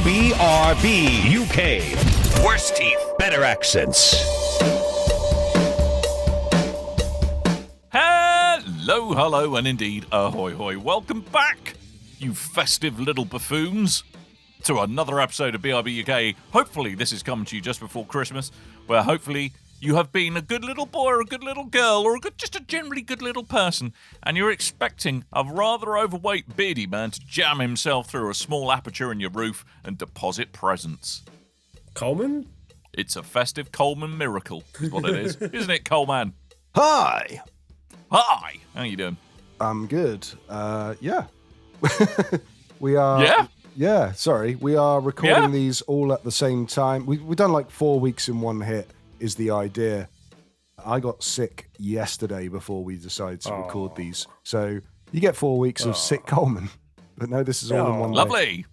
BRB UK. Worse teeth, better accents. Hello, and indeed, ahoy hoy. Welcome back, you festive little buffoons, to another episode of BRB UK. Hopefully this is coming to you just before Christmas, where hopefully you have been a good little boy or a good little girl or just a generally good little person, and you're expecting a rather overweight beardy man to jam himself through a small aperture in your roof and deposit presents. Coleman? It's a festive Coleman miracle, is what it is. Isn't it, Coleman? Hi. Hi! How you doing? I'm good. Yeah. We are... Yeah? Yeah, sorry. We are recording these all at the same time. We've done like 4 weeks in one hit, is the idea. I got sick yesterday before we decided to record these. So you get 4 weeks of sick Coleman. But no, this is all in one day. Lovely.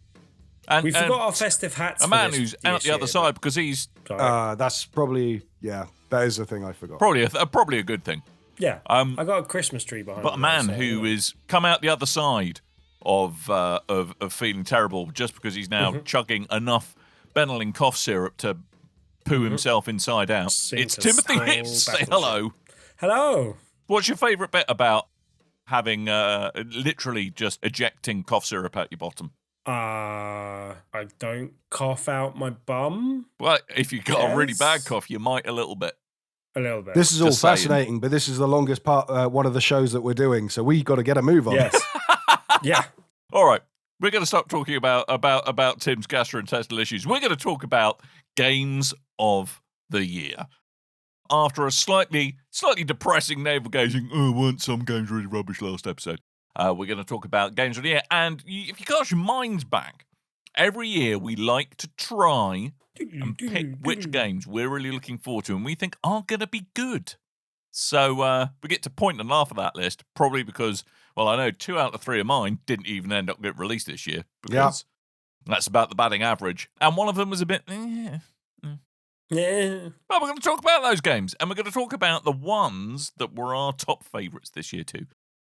And, We forgot our festive hats. a man who's out the other side because he's That's probably... Yeah, that is the thing I forgot. probably a good thing. Yeah, I got a Christmas tree behind me. But a man who is come out the other side of feeling terrible just because he's now chugging enough Benylin cough syrup to poo himself inside out. It's Timothy Hips. Say hello. Hello. What's your favourite bit about having literally just ejecting cough syrup out your bottom? I don't cough out my bum. Well, if you've got a really bad cough, you might a little bit. A little bit. This is all Just saying. fascinating, but this is the longest part, one of the shows that we're doing, so we got to get a move on. Yes. Yeah. All right, we're going to stop talking about Tim's gastrointestinal issues. We're going to talk about games of the year. After a slightly depressing navel-gazing, weren't some games really rubbish last episode, we're going to talk about games of the year. And if you cast your minds back, every year we like to try and pick which games we're really looking forward to and we think are going to be good. So we get to point and laugh at that list, probably because, well, I know 2 out of 3 of mine didn't even end up getting released this year, because that's about the batting average. And one of them was a bit... Yeah. But we're going to talk about those games, and we're going to talk about the ones that were our top favourites this year too.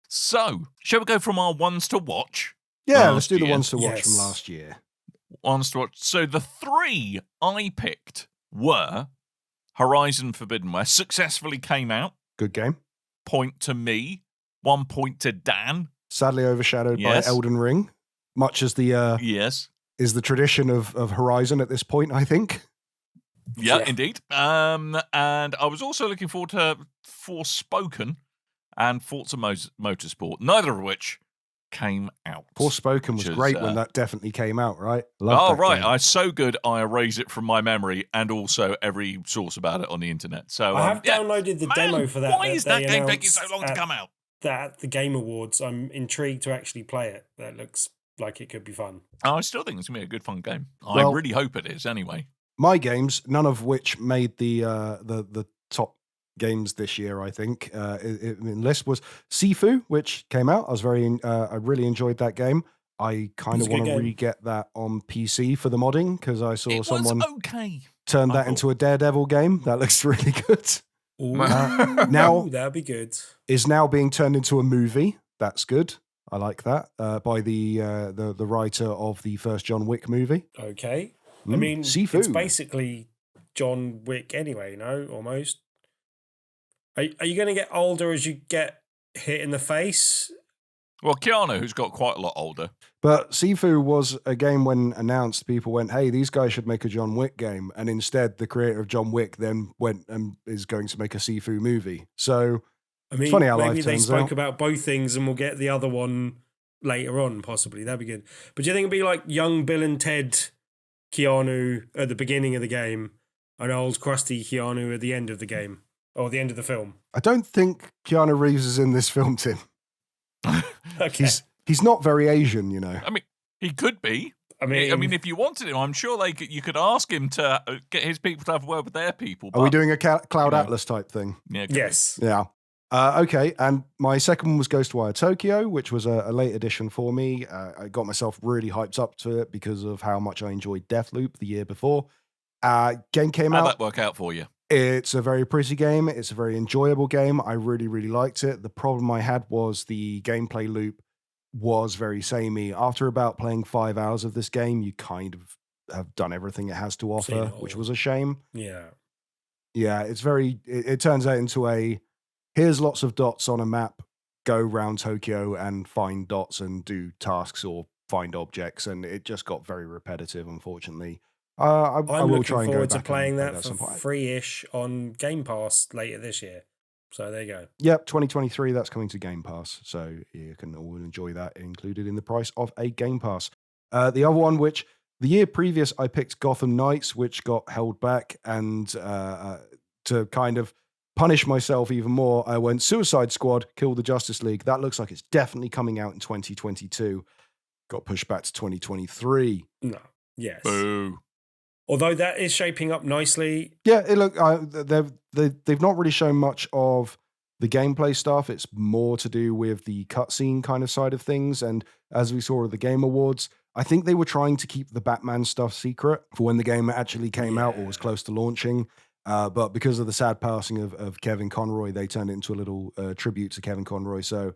So, shall we go from our ones to watch? Yeah, let's do the year? ones to watch from last year. Ones to watch. So the 3 I picked were Horizon Forbidden West, successfully came out. Good game. Point to me. 1 point to Dan. Sadly overshadowed by Elden Ring, much as the Yes. is the tradition of Horizon at this point, I think. Yeah, indeed. And I was also looking forward to Forspoken and Forza Motorsport, neither of which came out. Forspoken was great when that definitely came out, right? Loved that game. It's so good I erase it from my memory and also every source about it on the internet. So I have downloaded the demo for that. Why is that game taking so long to come out? At the Game Awards, I'm intrigued to actually play it. That looks like it could be fun. I still think it's going to be a good fun game. I really hope it is anyway. My games, none of which made the top games this year, I think. In list was Sifu, which came out. I really enjoyed that game. I kind of want to re-get that on PC for the modding because I saw someone turn that into a Daredevil game. That looks really good. Now that'd be good. Is now being turned into a movie. That's good. I like that. By the writer of the first John Wick movie. Okay. I mean, Sifu. It's basically John Wick anyway, almost. Are you going to get older as you get hit in the face? Well, Keanu, who's got quite a lot older. But Sifu was a game when announced, people went, hey, these guys should make a John Wick game. And instead, the creator of John Wick then went and is going to make a Sifu movie. So, I mean, it's funny how maybe life they turns spoke out. about both things and we'll get the other one later on, possibly. That'd be good. But do you think it'd be like young Bill and Ted Keanu at the beginning of the game and old crusty Keanu at the end of the game? Or the end of the film? I don't think Keanu Reeves is in this film, Tim. Okay. He's not very Asian, you know. I mean, he could be. I mean, if you wanted him, I'm sure you could ask him to get his people to have a word with their people. Are we doing a Cloud Atlas type thing? Yeah. Yes. Yeah. Okay, and my second one was Ghostwire Tokyo, which was a late edition for me. I got myself really hyped up to it because of how much I enjoyed Deathloop the year before. Game came out. How'd that work out for you? It's a very pretty game. It's a very enjoyable game. I really, really liked it. The problem I had was the gameplay loop was very samey. After about playing 5 hours of this game, you kind of have done everything it has to Seen offer, it which all. was a shame. Yeah. Yeah, it turns out into here's lots of dots on a map, go round Tokyo and find dots and do tasks or find objects, and it just got very repetitive, unfortunately. I I'm will looking try and go forward to back playing and play that that at for some point. free-ish on Game Pass later this year. So there you go. Yep, 2023, that's coming to Game Pass. So you can all enjoy that included in the price of a Game Pass. The other one, which the year previous, I picked Gotham Knights, which got held back. And to kind of punish myself even more, I went Suicide Squad, Kill the Justice League. That looks like it's definitely coming out in 2022. Got pushed back to 2023. No. Yes. Boo. Although that is shaping up nicely. Yeah, they've not really shown much of the gameplay stuff. It's more to do with the cutscene kind of side of things. And as we saw at the Game Awards, I think they were trying to keep the Batman stuff secret for when the game actually came out or was close to launching. But because of the sad passing of Kevin Conroy, they turned it into a little tribute to Kevin Conroy. So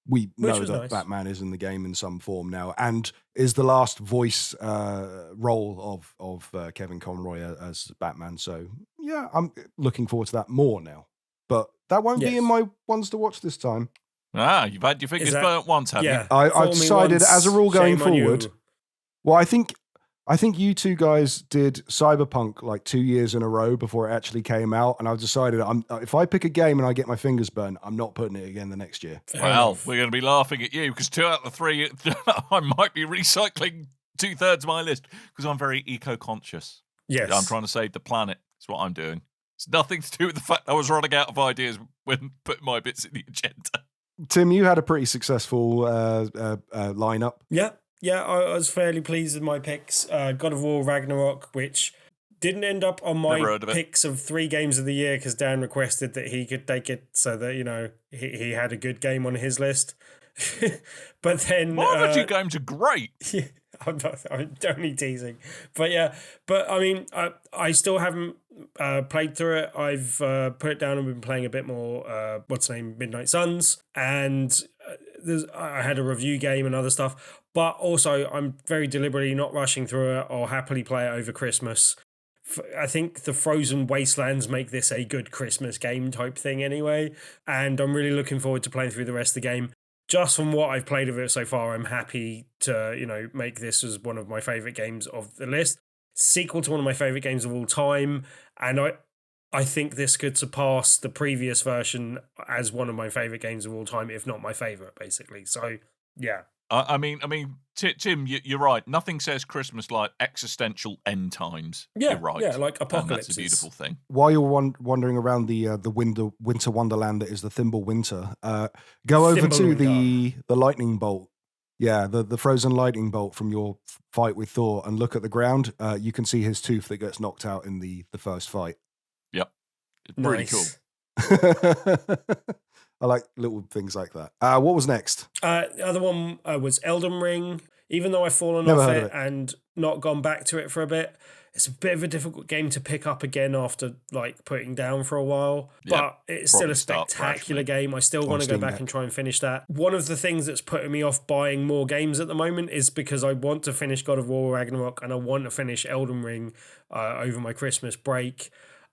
we know that nice. Batman is in the game in some form now, and is the last voice role of Kevin Conroy as Batman. So yeah, I'm looking forward to that more now. But that won't be in my ones to watch this time. Ah, you've had your fingers burnt once, have you? I've decided as a rule going forward. Well, I think you two guys did Cyberpunk like 2 years in a row before it actually came out, and I've decided if I pick a game and I get my fingers burned, I'm not putting it again the next year. Well, we're going to be laughing at you because 2 out of the 3, I might be recycling 2/3 of my list because I'm very eco-conscious. Yes. I'm trying to save the planet. That's what I'm doing. It's nothing to do with the fact I was running out of ideas when putting my bits in the agenda. Tim, you had a pretty successful lineup. Yeah, I was fairly pleased with my picks. God of War Ragnarok, which didn't end up on my picks of 3 games of the year because Dan requested that he could take it so that, you know, he had a good game on his list. But then... My other 2 games are great. Yeah, I'm only teasing. But yeah, I mean, I still haven't played through it. I've put it down and been playing a bit more, Midnight Suns. And I had a review game and other stuff. But also, I'm very deliberately not rushing through it. I'll happily play it over Christmas. I think the Frozen Wastelands make this a good Christmas game type thing anyway. And I'm really looking forward to playing through the rest of the game. Just from what I've played of it so far, I'm happy to, you know, make this as one of my favourite games of the list. Sequel to one of my favourite games of all time. And I think this could surpass the previous version as one of my favourite games of all time, if not my favourite, basically. So, yeah. I mean, Tim, you're right. Nothing says Christmas like existential end times. Yeah, you're right. Yeah, like apocalypse. That's a beautiful thing. While you're wandering around the winter wonderland that is the Thimble Winter, go over to the lightning bolt. Yeah, the frozen lightning bolt from your fight with Thor, and look at the ground. You can see his tooth that gets knocked out in the first fight. Yep, it's pretty cool. I like little things like that. What was next? The other one was Elden Ring. Even though I've fallen off it and not gone back to it for a bit, it's a bit of a difficult game to pick up again after like putting down for a while. But it's still a spectacular game. I still want to go back and try and finish that. One of the things that's putting me off buying more games at the moment is because I want to finish God of War Ragnarok and I want to finish Elden Ring over my Christmas break.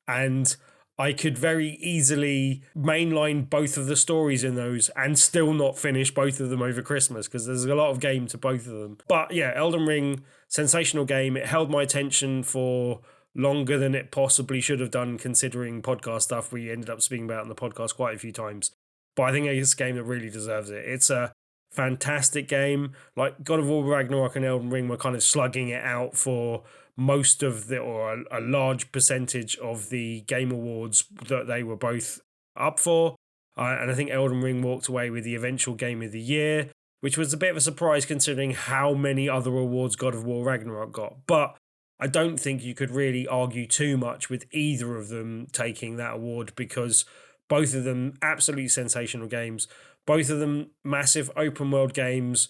And I could very easily mainline both of the stories in those and still not finish both of them over Christmas because there's a lot of game to both of them. But yeah, Elden Ring, sensational game. It held my attention for longer than it possibly should have done considering podcast stuff we ended up speaking about in the podcast quite a few times. But I think it's a game that really deserves it. It's a fantastic game. Like God of War Ragnarok and Elden Ring were kind of slugging it out for most of or a large percentage of the Game Awards that they were both up for. And I think Elden Ring walked away with the eventual Game of the Year, which was a bit of a surprise considering how many other awards God of War Ragnarok got. But I don't think you could really argue too much with either of them taking that award because both of them absolutely sensational games. Both of them massive open world games,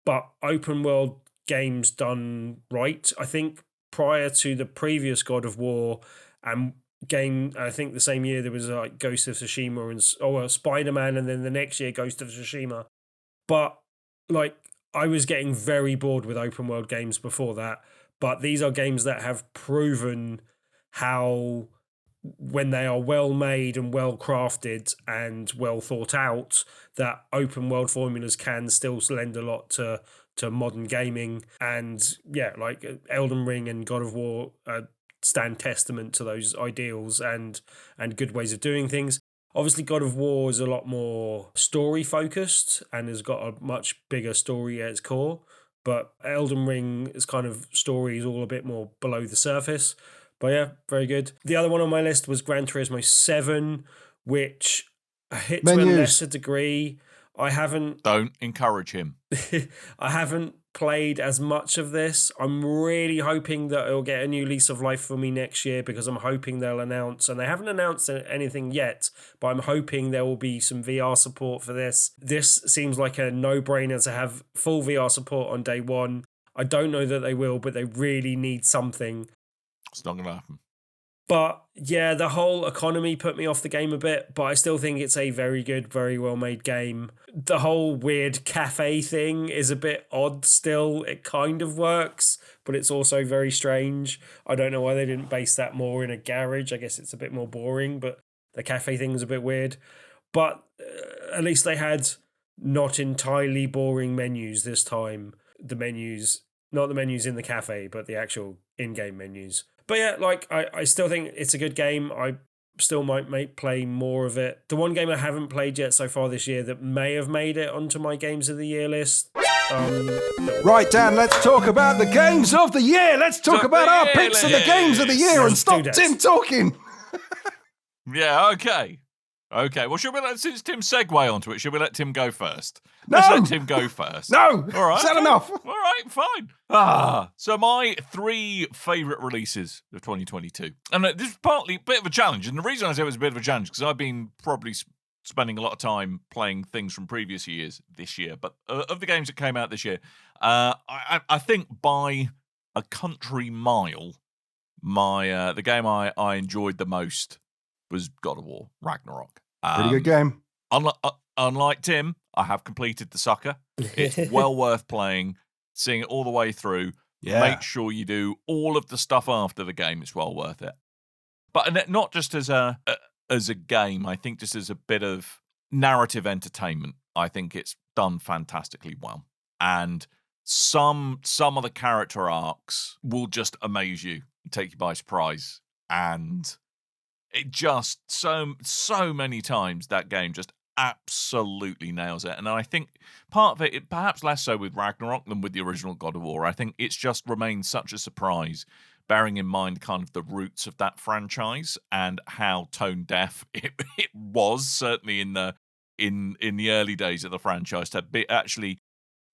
but open world games done right. I think prior to the previous God of War and game, I think the same year there was like Ghost of Tsushima and Spider-Man, and then the next year Ghost of Tsushima. But like I was getting very bored with open world games before that, but these are games that have proven how, when they are well made and well crafted and well thought out, that open world formulas can still lend a lot to modern gaming. And yeah, like Elden Ring and God of War stand testament to those ideals and good ways of doing things. Obviously, God of War is a lot more story focused and has got a much bigger story at its core. But Elden Ring is kind of story is all a bit more below the surface. But yeah, very good. The other one on my list was Gran Turismo 7, which I hit to a lesser degree. I haven't Don't encourage him. I haven't played as much of this. I'm really hoping that it'll get a new lease of life for me next year, because I'm hoping they'll announce, and they haven't announced anything yet, but I'm hoping there will be some VR support for this. This seems like a no-brainer to have full VR support on day one. I don't know that they will, but they really need something. It's not going to happen. But yeah, the whole economy put me off the game a bit, but I still think it's a very good, very well made game. The whole weird cafe thing is a bit odd still. It kind of works, but it's also very strange. I don't know why they didn't base that more in a garage. I guess it's a bit more boring, but the cafe thing was a bit weird. But at least they had not entirely boring menus this time. The menus, not the menus in the cafe, but the actual in-game menus. But yeah, like I still think it's a good game. I still might play more of it. The one game I haven't played yet so far this year that may have made it onto my Games of the Year list. Right, Dan, let's talk about the Games of the Year. Let's talk about our picks of the Games of the Year and stop Tim talking. Yeah, okay. Okay, well, since Tim segue onto it, should we let Tim go first? No! Let's let Tim go first. No! All right. Is that enough? All right, fine. So my 3 favourite releases of 2022. And this is partly a bit of a challenge. And the reason I say it was a bit of a challenge, because I've been probably spending a lot of time playing things from previous years this year. But of the games that came out this year, I think by a country mile, the game I enjoyed the most was God of War Ragnarok. Pretty good game. Unlike Tim, I have completed the sucker. It's well worth playing, seeing it all the way through. Yeah. Make sure you do all of the stuff after the game. It's well worth it. But not just as a game, I think just as a bit of narrative entertainment. I think it's done fantastically well. And some of the character arcs will just amaze you and take you by surprise. And it just so many times that game just absolutely nails it. And I think part of it perhaps less so with Ragnarok than with the original God of War. I think it's just remained such a surprise, bearing in mind kind of the roots of that franchise and how tone deaf it was, certainly in the early days of the franchise, to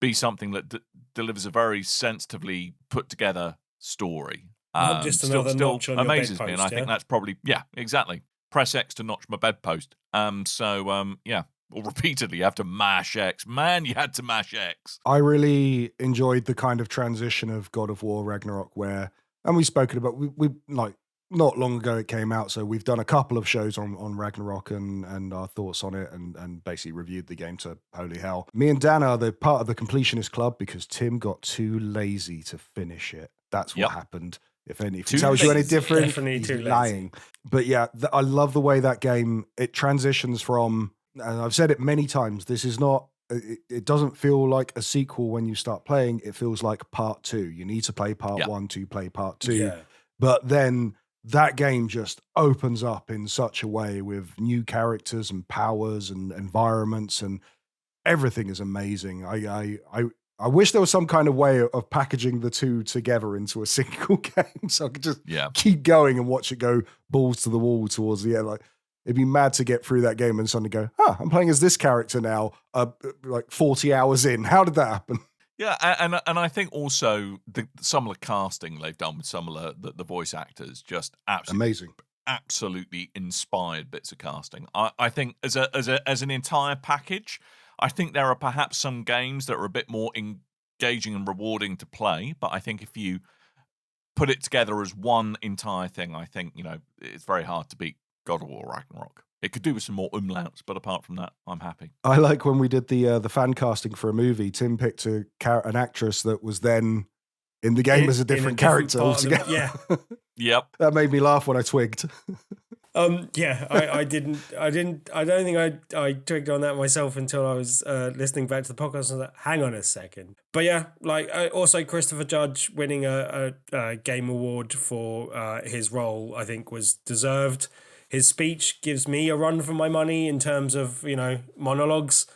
be something that delivers a very sensitively put together story. Not just another notch on your amazes bedpost, me, and I think that's probably exactly. Press X to notch my bedpost. Or repeatedly you have to mash X. Man, you had to mash X. I really enjoyed the kind of transition of God of War Ragnarok where, and we've spoken about, we like not long ago it came out, so we've done a couple of shows on Ragnarok and our thoughts on it and basically reviewed the game to holy hell. Me and Dan are the part of the completionist club because Tim got too lazy to finish it. That's what happened. If he tells you any different, he's lying. But yeah, I love the way that game, it transitions from, and I've said it many times, this is not, it doesn't feel like a sequel when you start playing. It feels like part 2. You need to play part 1 to play part 2. Yeah. But then that game just opens up in such a way with new characters and powers and environments, and everything is amazing. I wish there was some kind of way of packaging the two together into a single game, so I could just keep going and watch it go balls to the wall towards the end. Like, it'd be mad to get through that game and suddenly go, I'm playing as this character now, like 40 hours in. How did that happen? Yeah, and I think also some of the casting they've done with some of the voice actors, just absolutely amazing, absolutely inspired bits of casting. I think as an entire package, I think there are perhaps some games that are a bit more engaging and rewarding to play, but I think if you put it together as one entire thing, I think, it's very hard to beat God of War Ragnarok. It could do with some more umlauts, but apart from that, I'm happy. I like when we did the fan casting for a movie. Tim picked an actress that was then in the game as a different character altogether. Yeah. Yep. That made me laugh when I twigged. Yeah, I don't think I twigged on that myself until I was listening back to the podcast. I was like, hang on a second. But yeah, like also Christopher Judge winning a game award for his role, I think was deserved. His speech gives me a run for my money in terms of, monologues,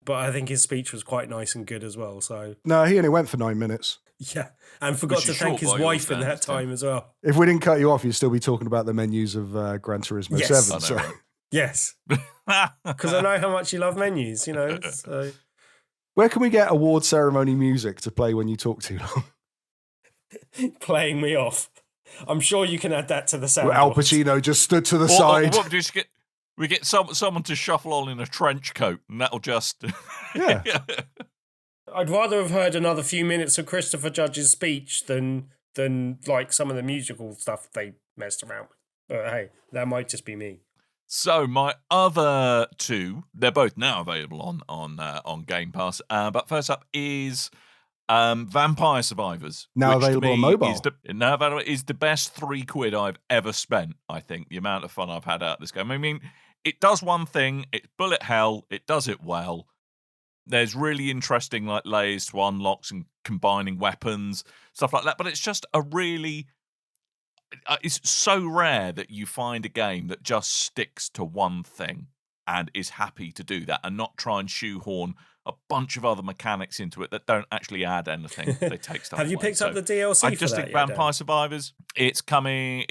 but I think his speech was quite nice and good as well. So No, he only went for 9 minutes. yeah, and forgot to thank his wife in that time as well. If we didn't cut you off, you'd still be talking about the menus of Gran Turismo 7. So. Yes, because I know how much you love menus, So. Where can we get award ceremony music to play when you talk too long? Playing me off. I'm sure you can add that to the sound. Al Pacino just stood to the side. What we get someone to shuffle on in a trench coat, and that'll just yeah. I'd rather have heard another few minutes of Christopher Judge's speech than like some of the musical stuff they messed around with. But hey, that might just be me. So my other two, they're both now available on Game Pass. But first up is Vampire Survivors. Now available on mobile. Now available is the best £3 I've ever spent, I think. The amount of fun I've had out of this game. I mean, it does one thing. It's bullet hell. It does it well. There's really interesting like layers to unlocks and combining weapons, stuff like that. But it's just a really... it's so rare that you find a game that just sticks to one thing and is happy to do that and not try and shoehorn a bunch of other mechanics into it that don't actually add anything. They take stuff. Have you picked up the DLC? I just think Vampire Survivors. It's coming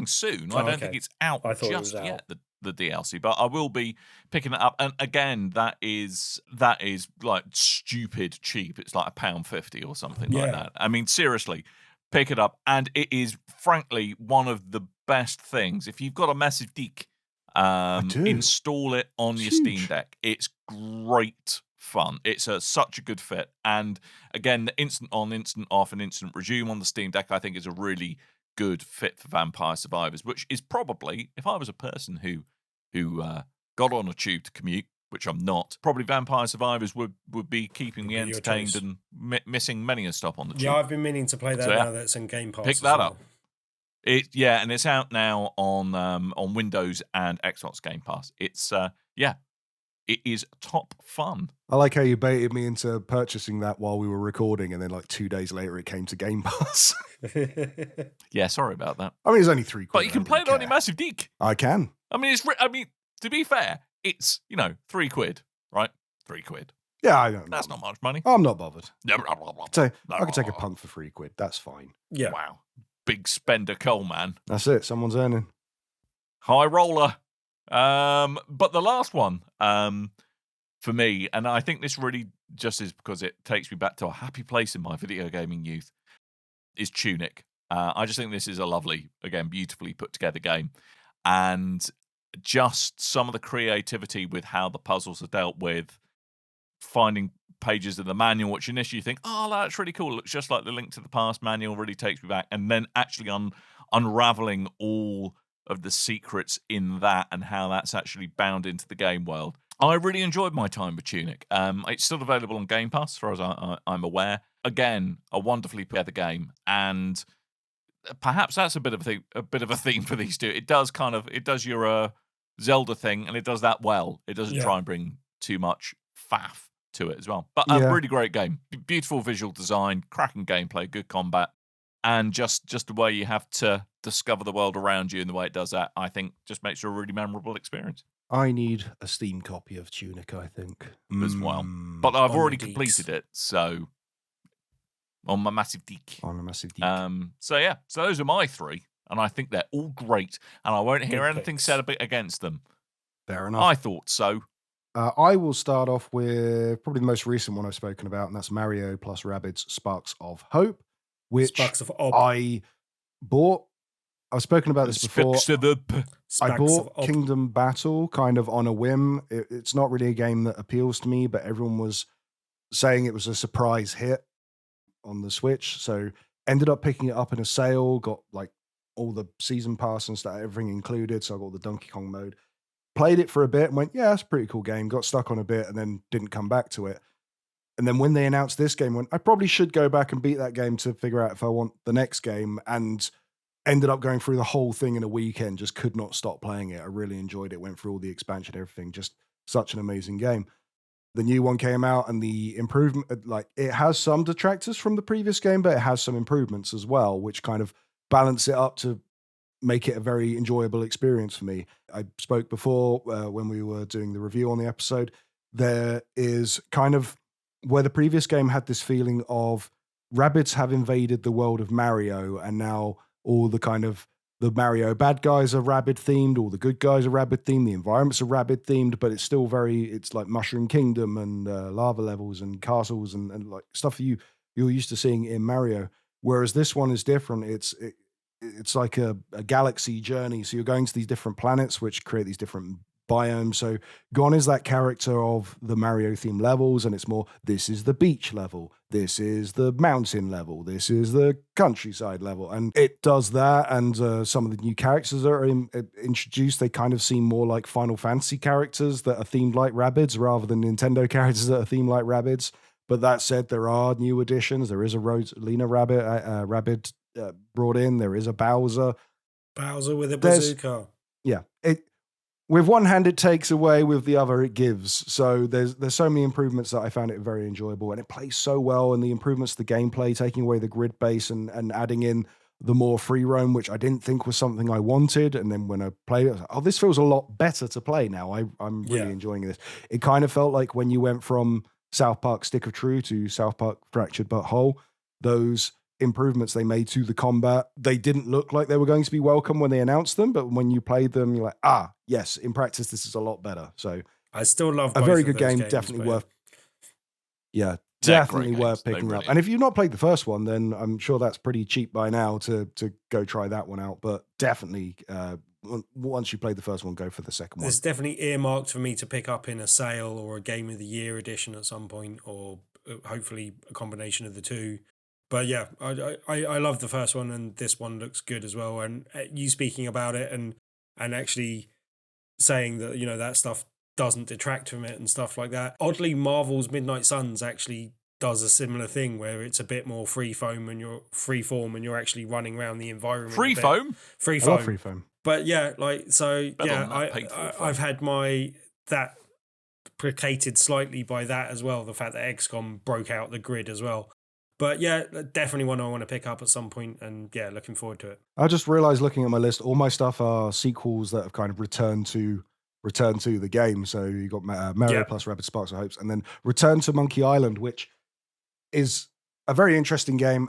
soon. I don't think it's out just yet. The DLC, but I will be picking it up. And again, that is like stupid cheap. It's like £1.50 or something like that. I mean, seriously. Pick it up, and it is frankly one of the best things. If you've got a massive deck, install it on your Steam Deck. It's great fun. It's such a good fit, and again, the instant on, instant off, and instant resume on the Steam Deck, I think, is a really good fit for Vampire Survivors. Which is probably, if I was a person who got on a tube to commute, which I'm not, probably Vampire Survivors would be keeping me entertained and missing many a stop on the tube. Yeah, I've been meaning to play that now that's in Game Pass. Pick that up. And it's out now on Windows and Xbox Game Pass. It's it is top fun. I like how you baited me into purchasing that while we were recording, and then like 2 days later it came to Game Pass. Yeah, sorry about that. I mean, it's only £3. But you can play it on your massive deck. I can. I mean, to be fair, it's £3, right? £3. Yeah, I don't know. That's not much money. I'm not bothered. So I could take a punt for £3. That's fine. Yeah. Wow. Big spender Coleman. That's it. Someone's earning. High roller. But the last one, for me, and I think this really just is because it takes me back to a happy place in my video gaming youth, is Tunic. I just think this is a lovely, again, beautifully put together game. And just some of the creativity with how the puzzles are dealt with, finding pages of the manual, which initially you think, oh, that's really cool. It looks just like the Link to the Past manual, really takes me back. And then actually unraveling all of the secrets in that and how that's actually bound into the game world. I really enjoyed my time with Tunic. It's still available on Game Pass, as far as I'm aware. Again, a wonderfully put together game, and perhaps that's a bit of a theme for these two. It does your Zelda thing, and it does that well. It doesn't try and bring too much faff to it as well. But a really great game, beautiful visual design, cracking gameplay, good combat, and just the way you have to discover the world around you and the way it does that, I think, just makes it a really memorable experience. I need a Steam copy of Tunic, I think. As well. But I've already completed it, so on my massive deck. On a massive deck. So those are my three, and I think they're all great, and I won't hear anything said a bit against them. Fair enough. I thought so. I will start off with probably the most recent one I've spoken about, and that's Mario plus Rabbids Sparks of Hope, which Sparks of Hope. I bought. I've spoken about this before. I bought of Kingdom Battle kind of on a whim. It's not really a game that appeals to me, but everyone was saying it was a surprise hit on the Switch. So ended up picking it up in a sale, got like all the season pass and stuff, everything included. So I got the Donkey Kong mode. played it for a bit and went, yeah, that's a pretty cool game. Got stuck on a bit and then didn't come back to it. And then when they announced this game, went, I probably should go back and beat that game to figure out if I want the next game. And ended up going through the whole thing in a weekend. Just could not stop playing it. I really enjoyed it. Went through all the expansion, everything. Just such an amazing game. The new one came out and the improvement, like it has some detractors from the previous game, but it has some improvements as well, which kind of balance it up to make it a very enjoyable experience for me. I spoke before when we were doing the review on the episode. There is kind of where the previous game had this feeling of Rabbids have invaded the world of Mario, and now all the kind of the Mario bad guys are Rabbid themed, all the good guys are Rabbid themed, the environments are Rabbid themed, but it's still it's like Mushroom Kingdom and lava levels and castles and like stuff you're used to seeing in Mario. Whereas this one is different. It's like a galaxy journey. So you're going to these different planets, which create these different biomes. So Gon is that character of the Mario themed levels, and it's more, this is the beach level, this is the mountain level, this is the countryside level, and it does that. And some of the new characters that are introduced, they kind of seem more like Final Fantasy characters that are themed like Rabbids rather than Nintendo characters that are themed like Rabbids. But that said, there are new additions. There is a Rosalina Rabbid brought in. There is a Bowser with a bazooka. Yeah, with one hand it takes away, with the other it gives. So there's so many improvements that I found it very enjoyable, and it plays so well. And the improvements to the gameplay, taking away the grid base and adding in the more free roam, which I didn't think was something I wanted. And then when I played it, I was like, oh, this feels a lot better to play now. I'm really enjoying this. It kind of felt like when you went from South Park Stick of True to South Park Fractured But Whole, those improvements they made to the combat, they didn't look like they were going to be welcome when they announced them, but when you played them, you're like, yes, in practice this is a lot better. So I still love a both very of good those game, games, definitely but definitely worth picking Really up. And if you've not played the first one, then I'm sure that's pretty cheap by now to go try that one out. But definitely once you played the first one, go for the second one. It's definitely earmarked for me to pick up in a sale or a Game of the Year edition at some point, or hopefully a combination of the two. But yeah, I love the first one, and this one looks good as well. And you speaking about it and actually saying that, that stuff doesn't detract from it and stuff like that. Oddly, Marvel's Midnight Suns actually does a similar thing where it's a bit more free form and you're actually running around the environment. Free foam? Free I love foam. free foam. But yeah, like, so Better yeah, I've had that placated slightly by that as well. The fact that XCOM broke out the grid as well. But yeah, definitely one I want to pick up at some point, and yeah, looking forward to it. I just realized looking at my list, all my stuff are sequels that have kind of returned to the game. So you got Mario plus Rabbids Sparks of Hopes, and then Return to Monkey Island, which is a very interesting game.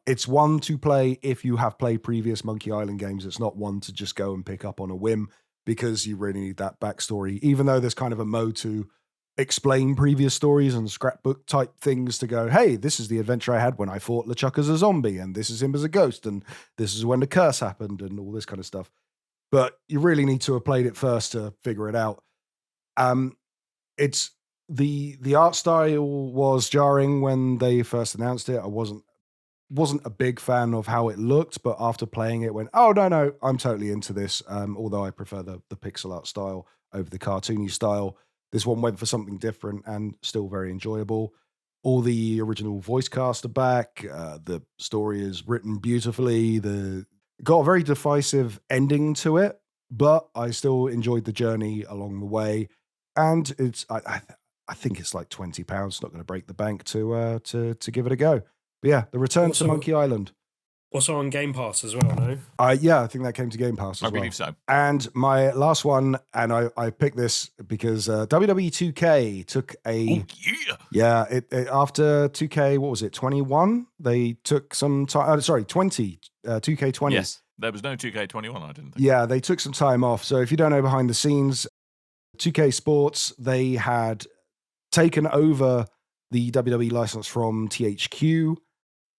It's one to play if you have played previous Monkey Island games. It's not one to just go and pick up on a whim, because you really need that backstory, even though there's kind of a mode to explain previous stories and scrapbook type things to go, hey, this is the adventure I had when I fought LeChuck as a zombie, and this is him as a ghost, and this is when the curse happened, and all this kind of stuff. But you really need to have played it first to figure it out. It's the art style was jarring when they first announced it. I wasn't a big fan of how it looked, but after playing it, went, oh no, I'm totally into this. Although I prefer the pixel art style over the cartoony style. This one went for something different and still very enjoyable. All the original voice cast are back. The story is written beautifully. Got a very decisive ending to it, but I still enjoyed the journey along the way. And it's I think it's like £20. Not going to break the bank to give it a go. But yeah, the Return to Monkey Island. Also on Game Pass as well, no? Yeah, I think that came to Game Pass as well. I believe so. And my last one, and I picked this because WWE 2K took a... Oh, yeah. Yeah, after 2K, what was it, 21? They took some time... 20, 2K20. Yes, there was no 2K21, I didn't think. Yeah, they took some time off. So if you don't know behind the scenes, 2K Sports, they had taken over the WWE license from THQ.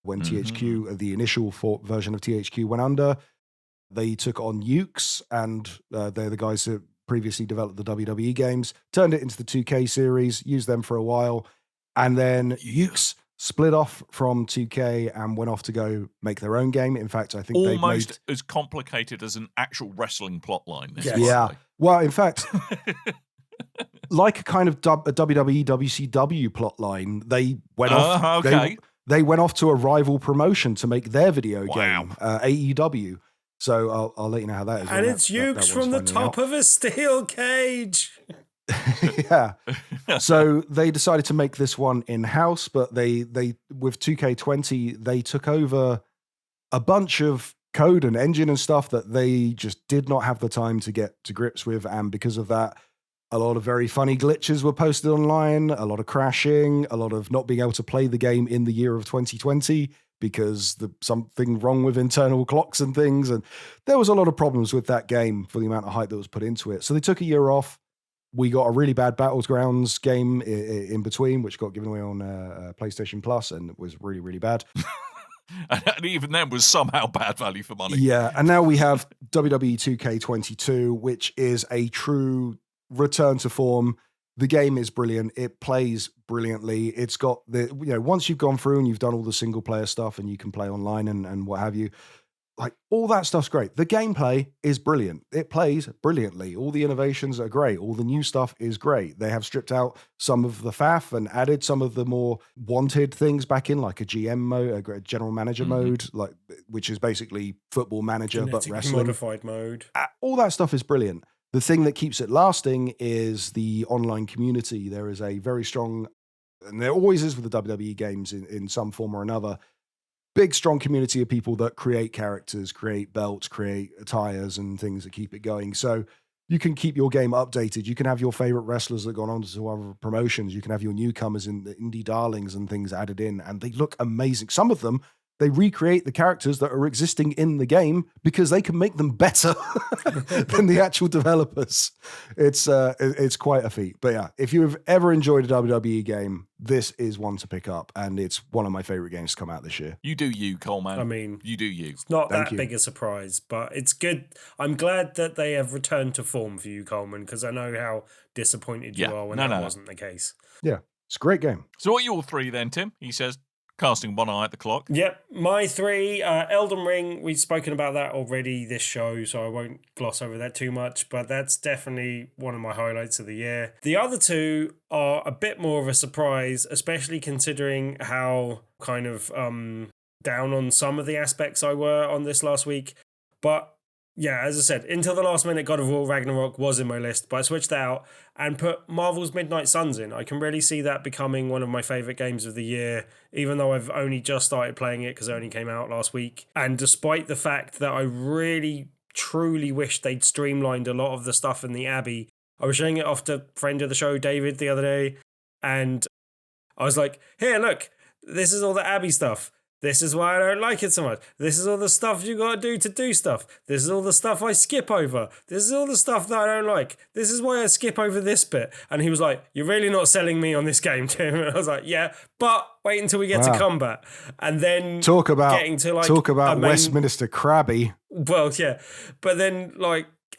When THQ, the initial version of THQ went under, they took on Ukes, and they're the guys that previously developed the WWE games, turned it into the 2K series, used them for a while, and then Ukes split off from 2K and went off to go make their own game. In fact, I think they've almost made... as complicated as an actual wrestling plotline. Yes. Yeah. Well, in fact, like a kind of a WWE WCW plotline, they went off. Okay. They went off to a rival promotion to make their video Wow. game, AEW. So I'll let you know how that is. And it's Ukes from the top of a steel cage. Yeah. So they decided to make this one in-house, but they with 2K20, they took over a bunch of code and engine and stuff that they just did not have the time to get to grips with. And because of that, a lot of very funny glitches were posted online, a lot of crashing, a lot of not being able to play the game in the year of 2020 because something wrong with internal clocks and things. And there was a lot of problems with that game for the amount of hype that was put into it. So they took a year off. We got a really bad Battlegrounds game in between, which got given away on PlayStation Plus and it was really, really bad. And even then was somehow bad value for money. Yeah. And now we have WWE 2K22, which is a true return to form. The game is brilliant. It plays brilliantly. It's got once you've gone through and you've done all the single player stuff and you can play online and what have you, like all that stuff's great. The gameplay is brilliant. It plays brilliantly. All the innovations are great. All the new stuff is great. They have stripped out some of the faff and added some of the more wanted things back in, like a GM mode, a general manager mode, which is basically football manager, but wrestling. Modified mode. All that stuff is brilliant. The thing that keeps it lasting is the online community. There is a very strong, and there always is with the WWE games in some form or another, big, strong community of people that create characters, create belts, create attires and things that keep it going. So you can keep your game updated. You can have your favorite wrestlers that gone on to other promotions. You can have your newcomers in the indie darlings and things added in, and they look amazing. Some of them, they recreate the characters that are existing in the game because they can make them better than the actual developers. It's quite a feat. But yeah, if you've ever enjoyed a WWE game, this is one to pick up, and it's one of my favorite games to come out this year. You do you, Coleman. I mean, you do you. It's not Thank that you. big a surprise, but it's good. I'm glad that they have returned to form for you, Coleman, because I know how disappointed you are when that wasn't the case. Yeah, it's a great game. So what are your three then, Tim? He says, casting one eye at the clock. Yep, my three, Elden Ring, we've spoken about that already this show, so I won't gloss over that too much, but that's definitely one of my highlights of the year. The other two are a bit more of a surprise, especially considering how kind of down on some of the aspects I were on this last week. But yeah, as I said, until the last minute, God of War Ragnarök was in my list, but I switched that out and put Marvel's Midnight Suns in. I can really see that becoming one of my favourite games of the year, even though I've only just started playing it because it only came out last week. And despite the fact that I really, truly wish they'd streamlined a lot of the stuff in the Abbey, I was showing it off to friend of the show, David, the other day, and I was like, here, look, this is all the Abbey stuff. This is why I don't like it so much. This is all the stuff you got to do stuff. This is all the stuff I skip over. This is all the stuff that I don't like. This is why I skip over this bit. And he was like, you're really not selling me on this game, Tim. And I was like, yeah, but wait until we get to combat. And then talk about getting to Westminster Krabby. Well, yeah. But then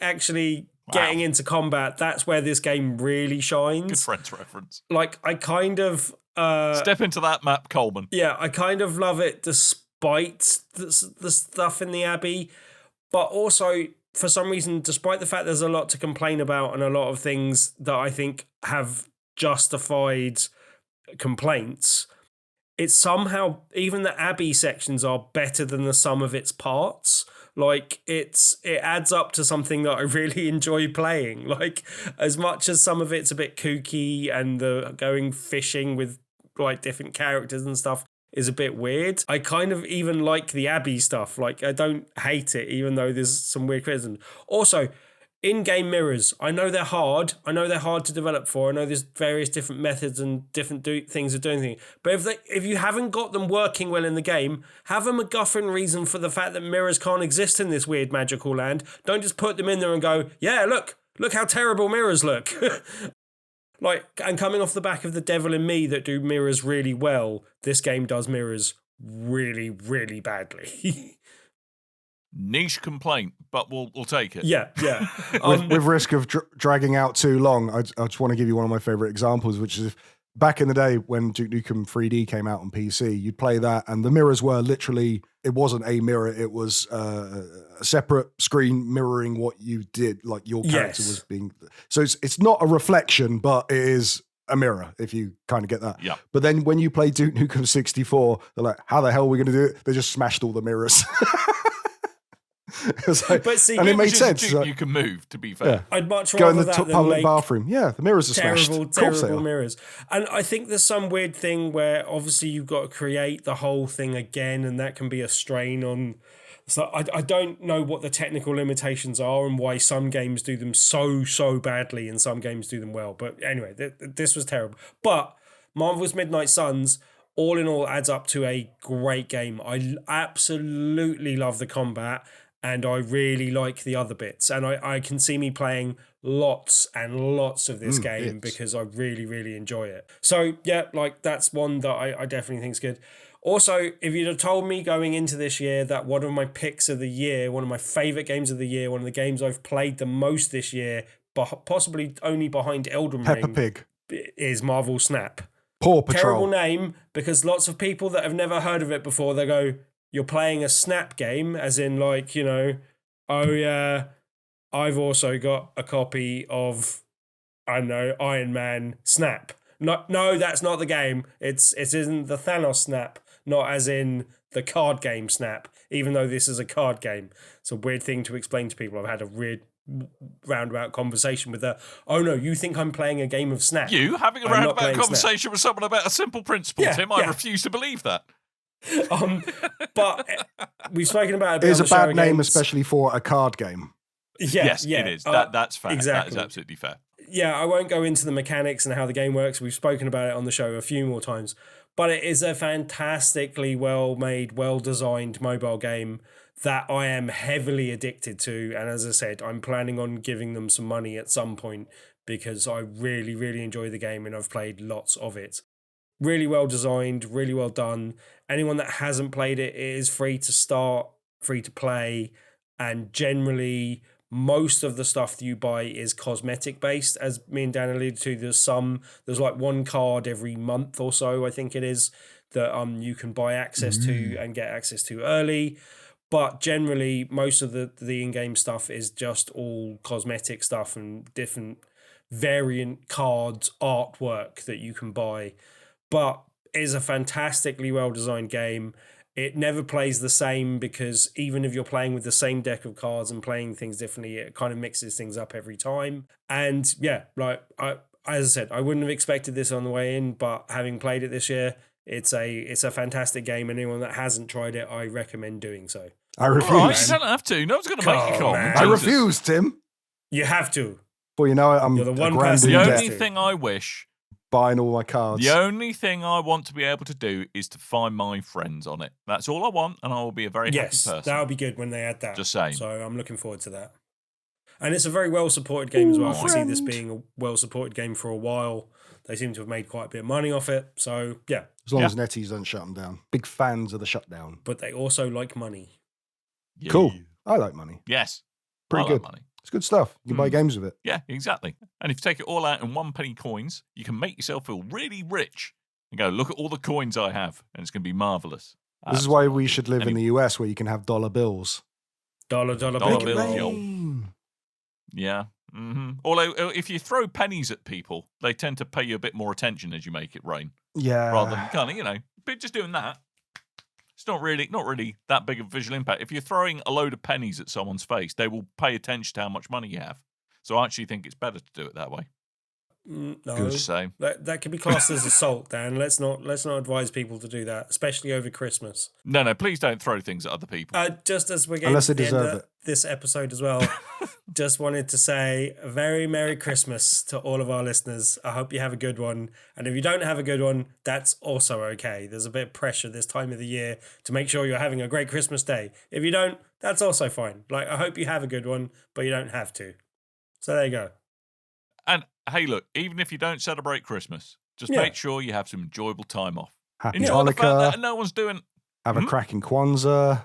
actually getting into combat, that's where this game really shines. Good Friends reference. I kind of... Step into that map, Coleman. Yeah, I kind of love it despite the stuff in the Abbey, but also for some reason, despite the fact there's a lot to complain about and a lot of things that I think have justified complaints, it's somehow, even the Abbey sections are better than the sum of its parts. It adds up to something that I really enjoy playing. As much as some of it's a bit kooky and the going fishing with different characters and stuff is a bit weird, I kind of even like the Abbey stuff. I don't hate it, even though there's some weird criticism. Also, in-game mirrors, I know they're hard. I know they're hard to develop for. I know there's various different methods and different things of doing things. But if you haven't got them working well in the game, have a MacGuffin reason for the fact that mirrors can't exist in this weird magical land. Don't just put them in there and go, yeah, look how terrible mirrors look. And coming off the back of the Devil in Me that do mirrors really well, this game does mirrors really, really badly. Niche complaint, but we'll take it. Yeah. With risk of dragging out too long, I just want to give you one of my favorite examples, which is back in the day when Duke Nukem 3D came out on PC, you'd play that, and the mirrors were literally, it wasn't a mirror, it was a separate screen mirroring what you did, like your character was being. So it's not a reflection, but it is a mirror, if you kind of get that. Yeah. But then when you play Duke Nukem 64, they're like, how the hell are we going to do it? They just smashed all the mirrors. Like, but see, and it made sense. You can move, to be fair. Yeah. I'd much Go in rather the that than public make bathroom. Yeah, the mirrors are smashed. terrible mirrors. And I think there's some weird thing where obviously you've got to create the whole thing again, and that can be a strain on. So I don't know what the technical limitations are and why some games do them so badly and some games do them well. But anyway, this was terrible. But Marvel's Midnight Suns, all in all, adds up to a great game. I absolutely love the combat, and I really like the other bits. And I can see me playing lots and lots of this game because I really enjoy it. So yeah, like that's one that I definitely think is good. Also, if you'd have told me going into this year that one of my picks of the year, one of my favourite games of the year, one of the games I've played the most this year, but possibly only behind Elden Ring, Peppa Pig, is Marvel Snap. Paw Patrol. Terrible name, because lots of people that have never heard of it before, they go, you're playing a Snap game, as in like, you know, oh yeah, I've also got a copy of, I don't know, Iron Man Snap. No, that's not the game. It isn't the Thanos Snap, not as in the card game Snap, even though this is a card game. It's a weird thing to explain to people. I've had a weird roundabout conversation with her. Oh no, you think I'm playing a game of Snap? You having a roundabout conversation with someone about a simple principle, yeah, Tim? I refuse to believe that. But we've spoken about it. It is a bad name, especially for a card game. Yes, it is. That's fair. Exactly. That is absolutely fair. Yeah, I won't go into the mechanics and how the game works. We've spoken about it on the show a few more times. But it is a fantastically well-made, well-designed mobile game that I am heavily addicted to. And as I said, I'm planning on giving them some money at some point because I really enjoy the game and I've played lots of it. Really well designed, really well done. Anyone that hasn't played it, it is free to start, free to play, and generally most of the stuff that you buy is cosmetic based. As me and Dan alluded to, there's like one card every month or so, I think it is, that you can buy access to and get access to early. But generally, most of the in-game stuff is just all cosmetic stuff and different variant cards, artwork that you can buy. But it is a fantastically well-designed game. It never plays the same because even if you're playing with the same deck of cards and playing things differently, it kind of mixes things up every time. And yeah, like as I said, I wouldn't have expected this on the way in, but having played it this year, it's a fantastic game. Anyone that hasn't tried it, I recommend doing so. I refuse. Right, you don't have to. No one's going to make you come. Man. I refuse, Tim. You have to. Well, you know, I'm You're the one a grand person The in who debt, only thing I wish, buying all my cards. the only thing I want to be able to do is to find my friends on it. That's all I want, and I will be a very happy person. That would be good when they add that. Just saying. So I'm looking forward to that. And it's a very well-supported game as well. I see friend. this being a well-supported game for a while. They seem to have made quite a bit of money off it. So, yeah. As long as NetEase don't shut them down. Big fans of the shutdown. But they also like money. Yeah. Cool. I like money. Yes. Pretty I like good. money. It's good stuff. You can buy games with it. Yeah, exactly. And if you take it all out in 1 penny coins, you can make yourself feel really rich and go, look at all the coins I have, and it's going to be marvellous. This is why we should live in the US where you can have dollar bills. Dollar Dollar bill. bills, yo. Yeah. Mm-hmm. Although, if you throw pennies at people, they tend to pay you a bit more attention as you make it rain. Yeah. Rather than kind of, but just doing that, it's not really that big of a visual impact. If you're throwing a load of pennies at someone's face, they will pay attention to how much money you have. So I actually think it's better to do it that way. No, Good to say. that could be classed as assault, Dan. Let's not advise people to do that, especially over Christmas. No, please don't throw things at other people. Just as we're getting Unless to they the end deserve of it. this episode as well, just wanted to say a very Merry Christmas to all of our listeners. I hope you have a good one. And if you don't have a good one, that's also okay. There's a bit of pressure this time of the year to make sure you're having a great Christmas day. If you don't, that's also fine. Like, I hope you have a good one, but you don't have to. So there you go. And hey, look, even if you don't celebrate Christmas, just make sure you have some enjoyable time off. Happy Enjoy the fact Hanukkah. that no one's doing. Have a cracking Kwanzaa.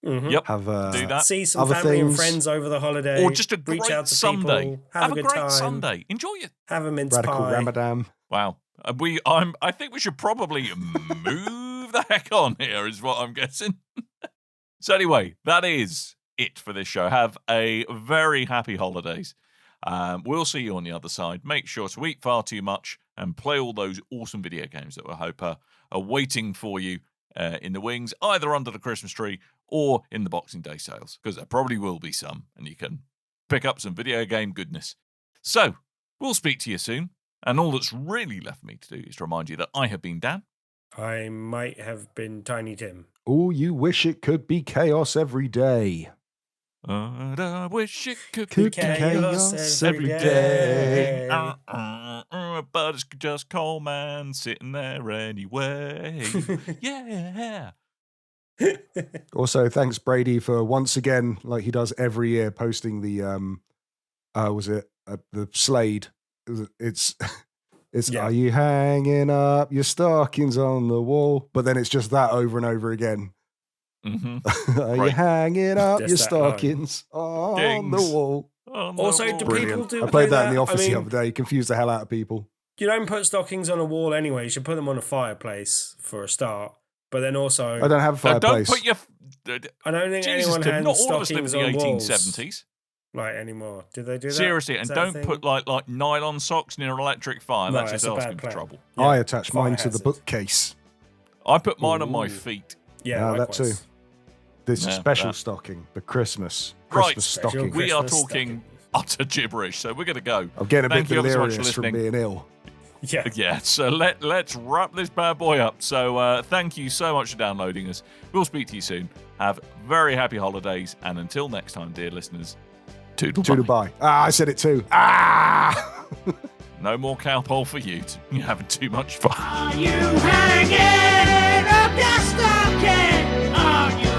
Mm-hmm. Yep. Have do that. See some other family and things. friends over the holiday. Or just a Reach great out to Sunday. people. Have a good great time. Sunday. Enjoy it. Have a mince Radical pie. Ramadan. Wow. I think we should probably move the heck on here, is what I'm guessing. So anyway, that is it for this show. Have a very happy holidays. We'll see you on the other side. Make sure to eat far too much and play all those awesome video games that we hope are waiting for you in the wings, either under the Christmas tree or in the Boxing Day sales, because there probably will be some, and you can pick up some video game goodness. So, we'll speak to you soon, and all that's really left me to do is to remind you that I have been Dan. I might have been Tiny Tim. Oh, you wish it could be chaos every day. And I wish it could Could be chaos every day. but it's just Coleman sitting there anyway. Yeah. Also, thanks Brady for once again, like he does every year, posting the the Slade. It's Yeah. Are you hanging up your stockings on the wall? But then it's just that over and over again. Mm-hmm. Are you Right. hanging up Just your that line. stockings on the Dings. wall? Also, do Brilliant. people I played do that in the that? office I the mean- other day. Confused the hell out of people. You don't put stockings on a wall anyway. You should put them on a fireplace for a start. But then also, I don't have a Now, don't fireplace. put your... I don't think Jesus, anyone Tim, hangs not all of us live in stockings the on walls 1870s. like anymore. Did they do that? Seriously, Is and that a don't thing? put like nylon socks near an electric fire. No, That's just it's a bad asking for plan. trouble. Yeah, I attach fire mine to the hazard. bookcase. I put mine on my Ooh. feet. Yeah, that too. likewise. This Yeah, special that. stocking, the Christmas Right. Special stocking. We are Christmas talking stockings. utter gibberish, so we're going to go. I'm getting a Thank bit you ever so much for delirious from listening. being ill. Yeah. Yeah, so let's wrap this bad boy up. So thank you so much for downloading us. We'll speak to you soon. Have very happy holidays, and until next time, dear listeners, toodle To Dubai. Ah, I said it too. Ah! No more cowpole for you. You're having too much fun. Are you hanging up your stocking? Are you?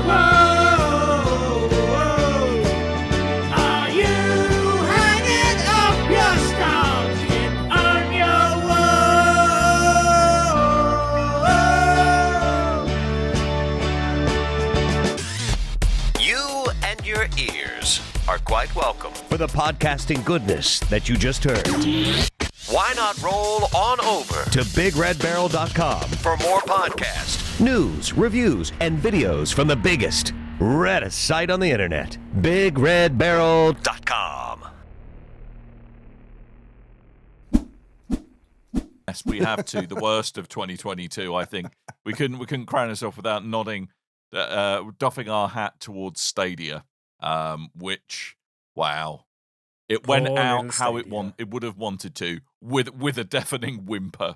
Are you hanging up your stocking on your wall? You and your ears are quite welcome for the podcasting goodness that you just heard. Why not roll on over to BigRedBarrel.com for more podcasts, news, reviews, and videos from the biggest, reddest site on the internet, BigRedBarrel.com. Yes, we have to. The worst of 2022, I think. We couldn't crown ourselves without nodding, doffing our hat towards Stadia, which, wow. It went Poor out little how Stadia. it would have wanted to, with a deafening whimper.